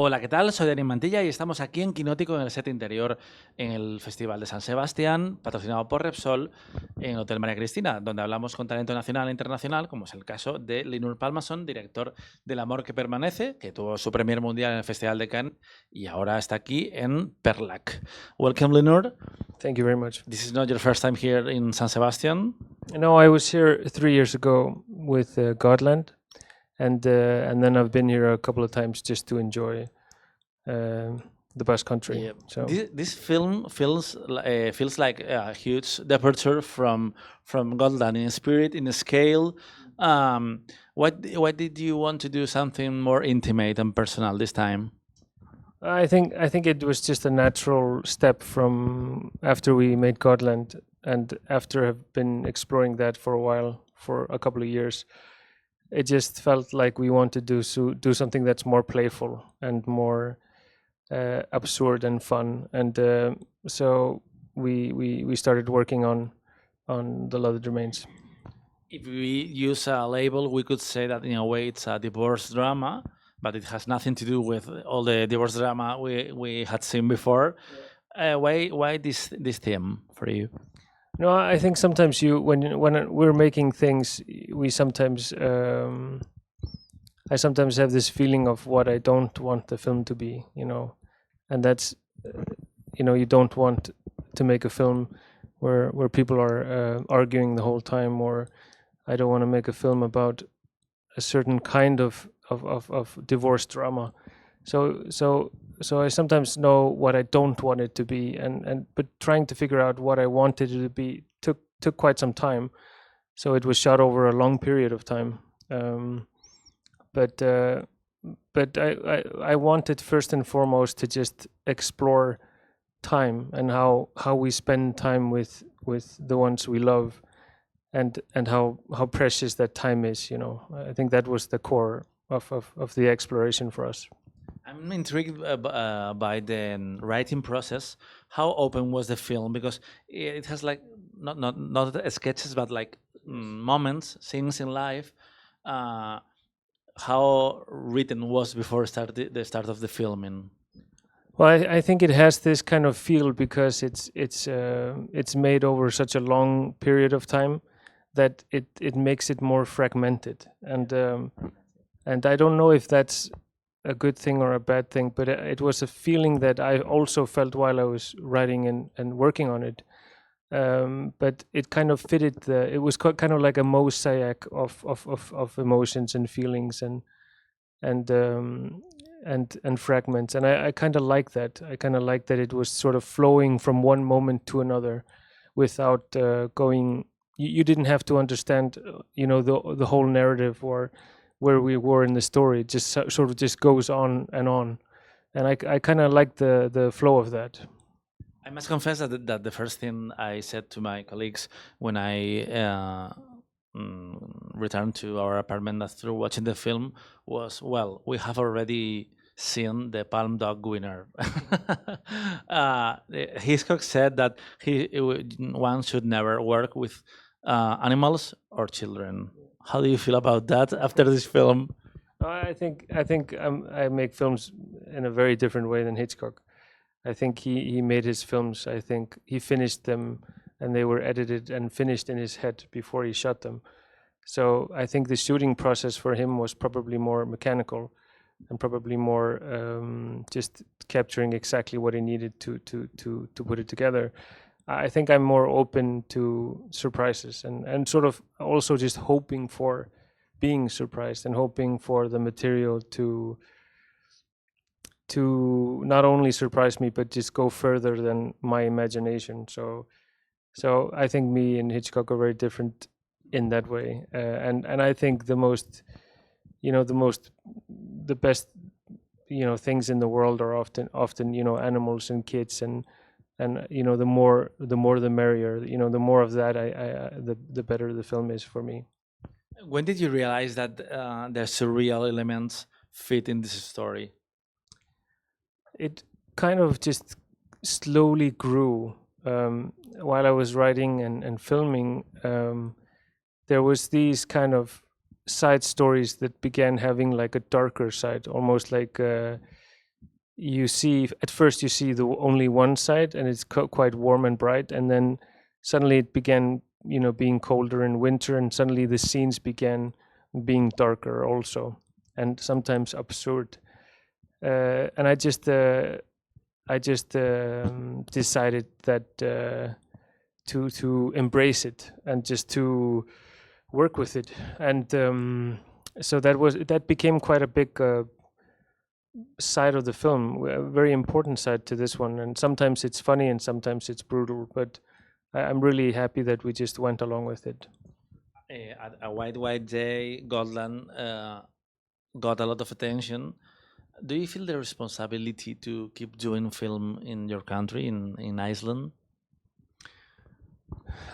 Hola, ¿qué tal? Soy Dani Mantilla y estamos aquí en Kinótico, en el set interior, en el Festival de San Sebastián, patrocinado por Repsol, en el Hotel María Cristina, donde hablamos con talento nacional e internacional, como es el caso de Hlynur Pálmason, director del Amor que permanece, que tuvo su premier mundial en el Festival de Cannes y ahora está aquí en Perlak. Welcome, Hlynur. Thank you very much. This is not your first time here in San Sebastián. No, I was here 3 years ago with Gosland, and then I've been here a couple of times just to enjoy the Basque Country. Yeah. So This film feels like a huge departure from Gosland in spirit, in scale. Why did you want to do something more intimate and personal this time? I think it was just a natural step from after we made Gosland, and after have been exploring that for a while, for a couple of years. It just felt like we wanted to do something that's more playful and more absurd and fun, and so we started working on the Leather Domains. If we use a label, we could say that in a way it's a divorce drama, but it has nothing to do with all the divorce drama we had seen before. Why this theme for you? No, I think sometimes when we're making things, we sometimes I sometimes have this feeling of what I don't want the film to be, and that's you don't want to make a film where people are arguing the whole time, or I don't want to make a film about a certain kind of divorce drama. So I sometimes know what I don't want it to be, but trying to figure out what I wanted it to be took quite some time. So it was shot over a long period of time. But I wanted first and foremost to just explore time and how we spend time with the ones we love, and how precious that time is. I think that was the core of the exploration for us. I'm intrigued by the writing process. How open was the film? Because it has like not sketches, but like moments, scenes in life. How written was before the start of the filming? Well, I think it has this kind of feel because it's made over such a long period of time that it makes it more fragmented, and I don't know if that's a good thing or a bad thing, but it was a feeling that I also felt while I was writing and working on it. But it kind of fitted it was kind of like a mosaic of emotions and feelings and fragments, and I kind of like that. I kind of like that it was sort of flowing from one moment to another without going. You didn't have to understand, the whole narrative or where we were in the story. It just sort of just goes on, and I kind of like the flow of that. I must confess that the first thing I said to my colleagues when I returned to our apartment after watching the film was, well, we have already seen the Palm Dog winner. Hitchcock said that one should never work with animals or children. How do you feel about that after this film? I think I make films in a very different way than Hitchcock. I think he made his films. I think he finished them, and they were edited and finished in his head before he shot them. So I think the shooting process for him was probably more mechanical, and probably more just capturing exactly what he needed to put it together. I think I'm more open to surprises and sort of also just hoping for being surprised and hoping for the material to not only surprise me but just go further than my imagination. So I think me and Hitchcock are very different in that way, and I think the best things in the world are often animals and kids, and the more the merrier. The more of that the better the film is for me. When did you realize that the surreal elements fit in this story? It kind of just slowly grew while I was writing and filming. There was these kind of side stories that began having like a darker side, almost like you see, at first you see the only one side, and it's quite warm and bright, and then suddenly it began, being colder in winter, and suddenly the scenes began being darker also, and sometimes absurd. And I just decided that to embrace it and just to work with it, and so that became quite a big side of the film, a very important side to this one. And sometimes it's funny and sometimes it's brutal, but I'm really happy that we just went along with it. At a White Day, Gosland got a lot of attention. Do you feel the responsibility to keep doing film in your country, in Iceland?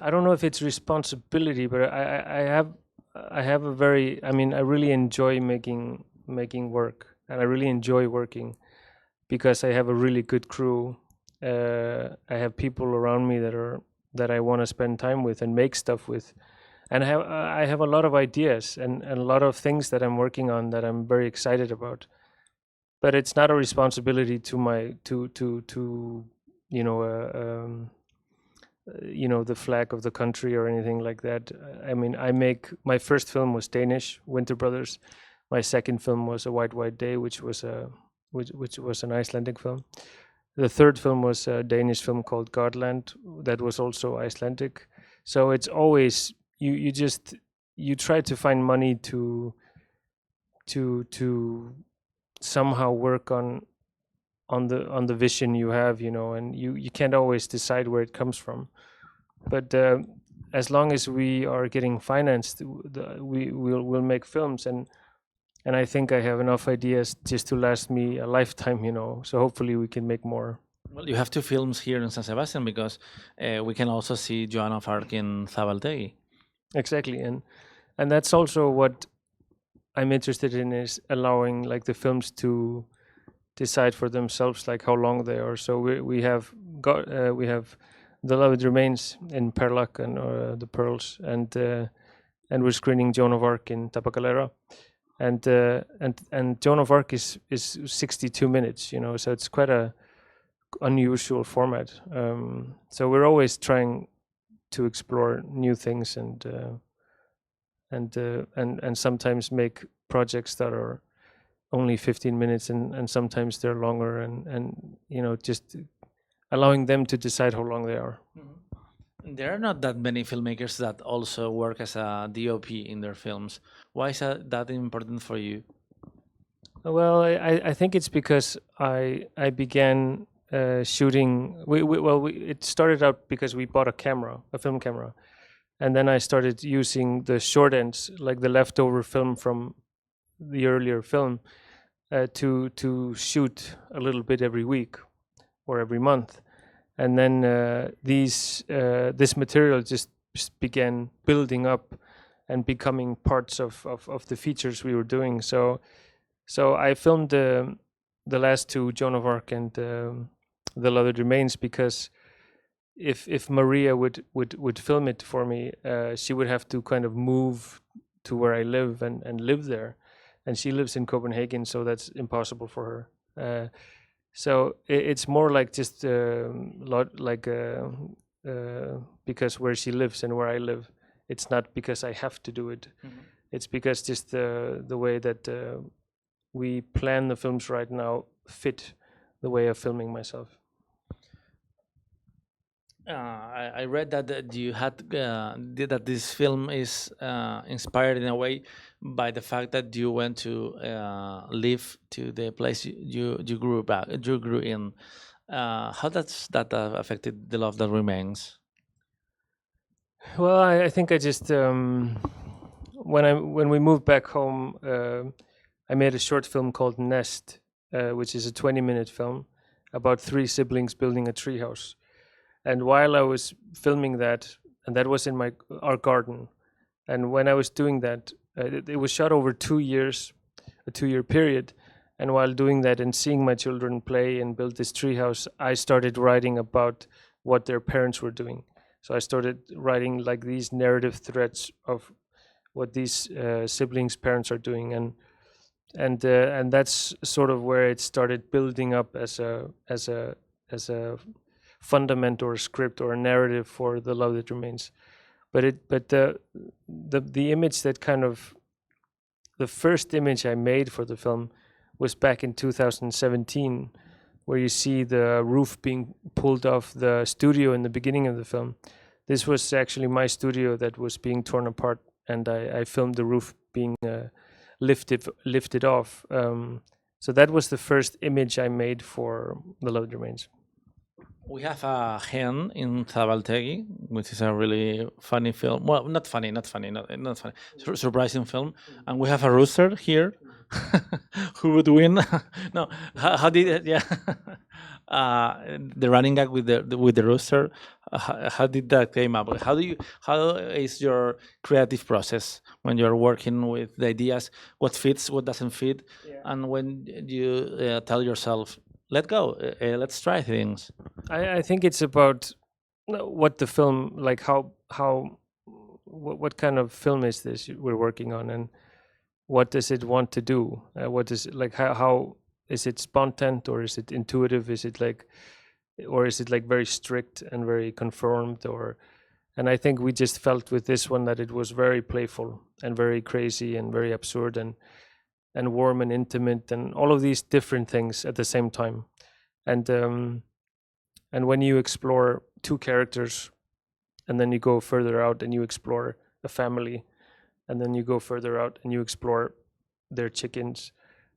I don't know if it's responsibility, but I have a very, I really enjoy making work, and I really enjoy working because I have a really good crew. I have people around me that I want to spend time with and make stuff with, and I have a lot of ideas and a lot of things that I'm working on that I'm very excited about. But it's not a responsibility to my the flag of the country or anything like that. My first film was Danish, Winter Brothers. My second film was A White Day, which was an Icelandic film. The third film was a Danish film called Gosland, that was also Icelandic. So it's always you try to find money to somehow work on the vision you have, and you can't always decide where it comes from. But as long as we are getting financed, we'll make films, and I think I have enough ideas just to last me a lifetime, so hopefully we can make more. Well, you have two films here in San Sebastian because we can also see Joan of Arc in Zabaltegi. Exactly, and that's also what I'm interested in, is allowing like the films to decide for themselves like how long they are. So we have The Loved Remains in Perlak and the Pearls, and we're screening Joan of Arc in Tabacalera, and Joan of Arc is 62 minutes, so it's quite a unusual format. So we're always trying to explore new things and sometimes make projects that are only 15 minutes and sometimes they're longer, and just allowing them to decide how long they are. Mm-hmm. There are not that many filmmakers that also work as a DOP in their films. Why is that important for you? Well, I think it's because I began shooting. It started out because we bought a film camera, and then I started using the short ends, like the leftover film from the earlier film, to shoot a little bit every week or every month, and then this material just began building up and becoming parts of the features we were doing. So I filmed the last two, Joan of Arc and The Loved Remains, because if Maria would film it for me, she would have to kind of move to where I live and live there, and she lives in Copenhagen, so that's impossible for her. So it's more like just because where she lives and where I live, it's not because I have to do it. Mm-hmm. It's because just the way that we plan the films right now fit the way of filming myself. I read that you had that this film is inspired in a way by the fact that you went to live to the place you grew in. How that affected The Love That Remains? Well, I think I just when we moved back home, I made a short film called Nest, which is a 20-minute film about 3 siblings building a treehouse. And while I was filming that, and that was in our garden, and when I was doing that, it was shot over 2 years, a 2-year period. And while doing that and seeing my children play and build this treehouse, I started writing about what their parents were doing. So I started writing like these narrative threads of what these siblings' parents are doing, and that's sort of where it started building up as a fundament or a script or a narrative for The Love That Remains. But the image that kind of, the first image I made for the film was back in 2017, where you see the roof being pulled off the studio in the beginning of the film. This was actually my studio that was being torn apart, and I filmed the roof being lifted off. So that was the first image I made for The Love That Remains. We have a hen in Zabaltegi, which is a really funny film. Well, not funny, surprising film. And we have a rooster here. Who would win? No, how did it? Yeah, the running gag with the rooster. How did that came up? How is your creative process when you're working with the ideas? What fits, what doesn't fit, and when you tell yourself, "Let go, let's try things." I think it's about what the film, like what kind of film is this we're working on, and what does it want to do? What is, like, how is it spontaneous, or is it intuitive? Is it like very strict and very conformed? And I think we just felt with this one that it was very playful and very crazy and very absurd and warm and intimate and all of these different things at the same time. And when you explore two characters, and then you go further out and you explore a family, and then you go further out and you explore their chickens,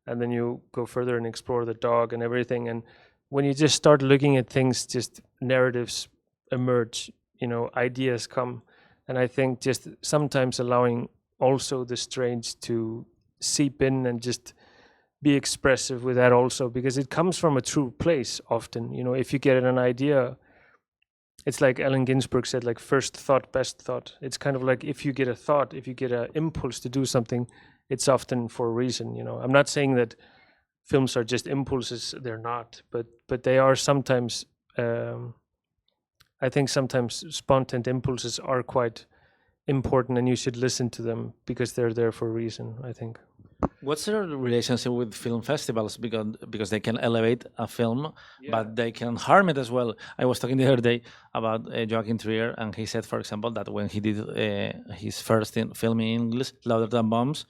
and then you go further and explore the dog and everything. And when you just start looking at things, just narratives emerge, ideas come. And I think just sometimes allowing also the strange to seep in and just be expressive with that also, because it comes from a true place often. If you get an idea, it's like Allen Ginsberg said, like, first thought, best thought. It's kind of like, if you get a thought, if you get an impulse to do something, it's often for a reason. I'm not saying that films are just impulses, they're not, but they are sometimes. I think sometimes spontaneous impulses are quite important, and you should listen to them because they're there for a reason, I think. What's your relationship with film festivals? Because they can elevate a film, but they can harm it as well. I was talking the other day about Joachim Trier, and he said, for example, that when he did his first film in English, Louder Than Bombs,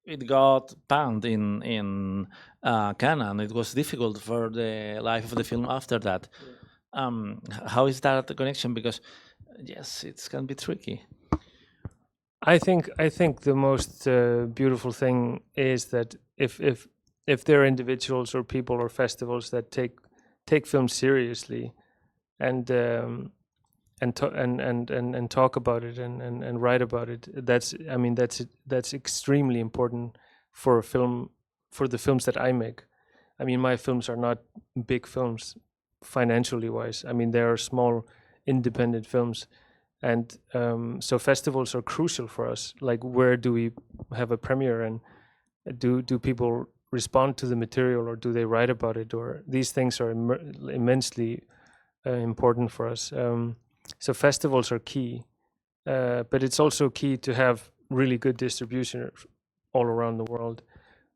it got banned in Cannes, and it was difficult for the life of the film after that. How is that connection? Because yes, it can be tricky. I think the most beautiful thing is that if there are individuals or people or festivals that take film seriously and talk about it and write about it, that's extremely important for a film, for the films that I make. I mean, my films are not big films financially wise. I mean, they are small independent films. And so festivals are crucial for us. Like, where do we have a premiere, and do people respond to the material, or do they write about it? Or these things are immensely important for us. So festivals are key, but it's also key to have really good distribution all around the world.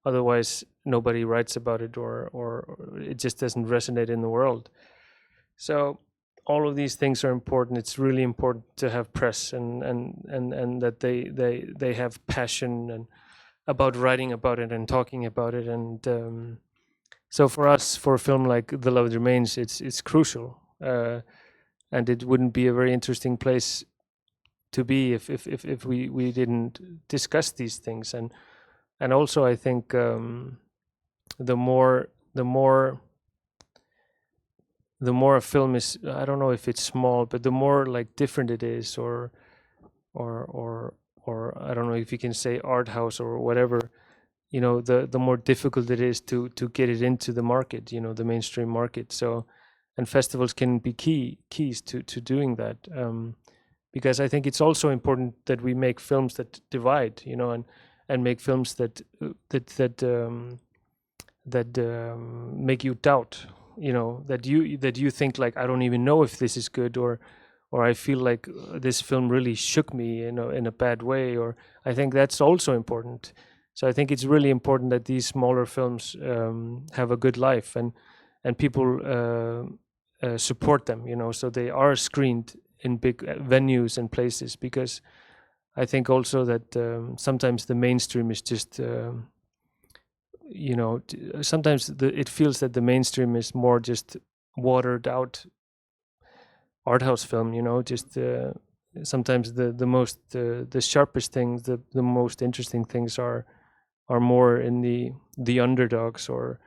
Otherwise, nobody writes about it, or it just doesn't resonate in the world. So all of these things are important. It's really important to have press and that they have passion and about writing about it and talking about it. And so for us, for a film like The Love That Remains, it's crucial. And it wouldn't be a very interesting place to be if we didn't discuss these things. And also, I think the more a film is, I don't know if it's small, but the more like different it is, or I don't know if you can say art house or whatever, the more difficult it is to get it into the market, the mainstream market. So, and festivals can be keys to doing that, because I think it's also important that we make films that divide, and make films that make you doubt. That you think, like, I don't even know if this is good, or I feel like this film really shook me in a bad way, or I think that's also important. So I think it's really important that these smaller films have a good life, and people support them, so they are screened in big venues and places, because I think also that sometimes the mainstream is just sometimes it feels that the mainstream is more just watered out art house film, just sometimes the most the sharpest things, the most interesting things are more in the underdogs or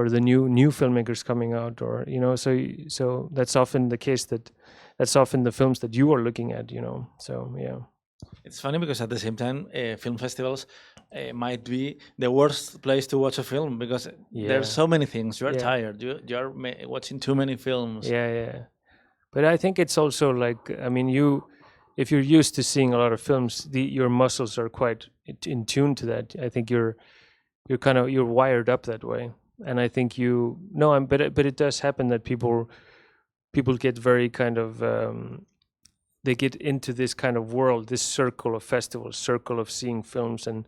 the new filmmakers coming out, or so that's often the case, that's often the films that you are looking at, so yeah. It's funny because at the same time, film festivals might be the worst place to watch a film, because there's so many things. You're tired. You're watching too many films. Yeah. But I think it's also like, I mean, if you're used to seeing a lot of films, your muscles are quite in tune to that. I think you're wired up that way, and I think but it does happen that people get very kind of they get into this kind of world, this circle of festivals, circle of seeing films, and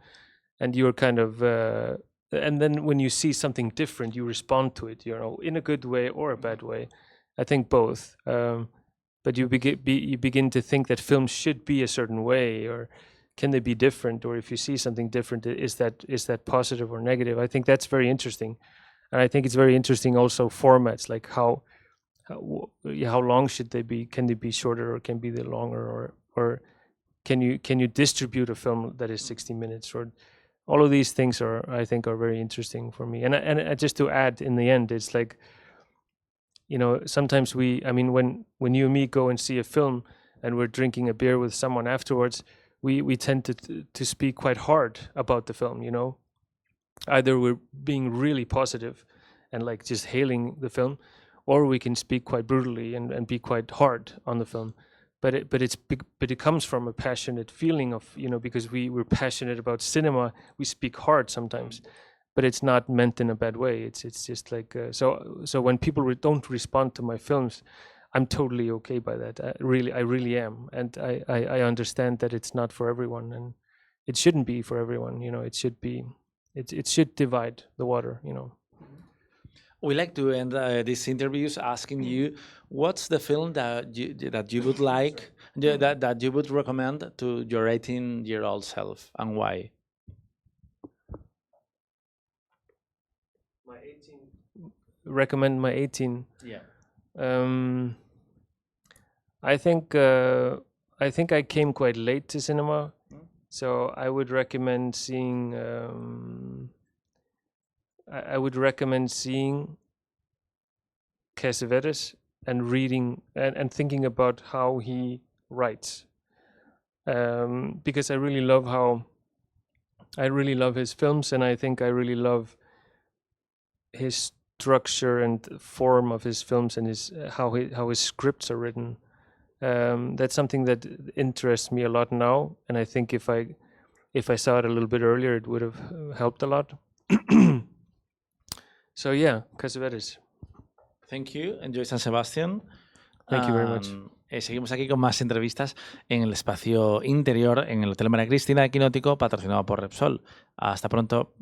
you're kind of and then when you see something different, you respond to it, in a good way or a bad way. I think both. But you begin to think that films should be a certain way, or can they be different? Or if you see something different, is that positive or negative? I think that's very interesting, and I think it's very interesting also formats, like how long should they be? Can they be shorter, or can be longer, or can you distribute a film that is 60 minutes? Or all of these things I think are very interesting for me. And just to add, in the end, it's like, sometimes when you and me go and see a film and we're drinking a beer with someone afterwards, we tend to speak quite hard about the film, Either we're being really positive and like just hailing the film, or we can speak quite brutally and be quite hard on the film. But it comes from a passionate feeling of, because we're passionate about cinema, we speak hard sometimes. But it's not meant in a bad way. It's just like so when people don't respond to my films, I'm totally okay by that. I really am, and I understand that it's not for everyone, and it shouldn't be for everyone. It should be. It should divide the water. We like to end these interviews asking you, what's the film that you would like, that you would recommend to your 18-year-old self, and why? Recommend my 18. Yeah. I think I came quite late to cinema, so I would recommend seeing. I would recommend seeing Cassavetes and reading and thinking about how he writes, because I really love his films, and I think I really love his structure and form of his films, and how his scripts are written. That's something that interests me a lot now, and I think if I saw it a little bit earlier, it would have helped a lot. So yeah, Cassavetes. Thank you. Enjoy San Sebastián. Thank you very much. Seguimos aquí con más entrevistas en el espacio interior en el Hotel María Cristina de Kinótico, patrocinado por Repsol. Hasta pronto.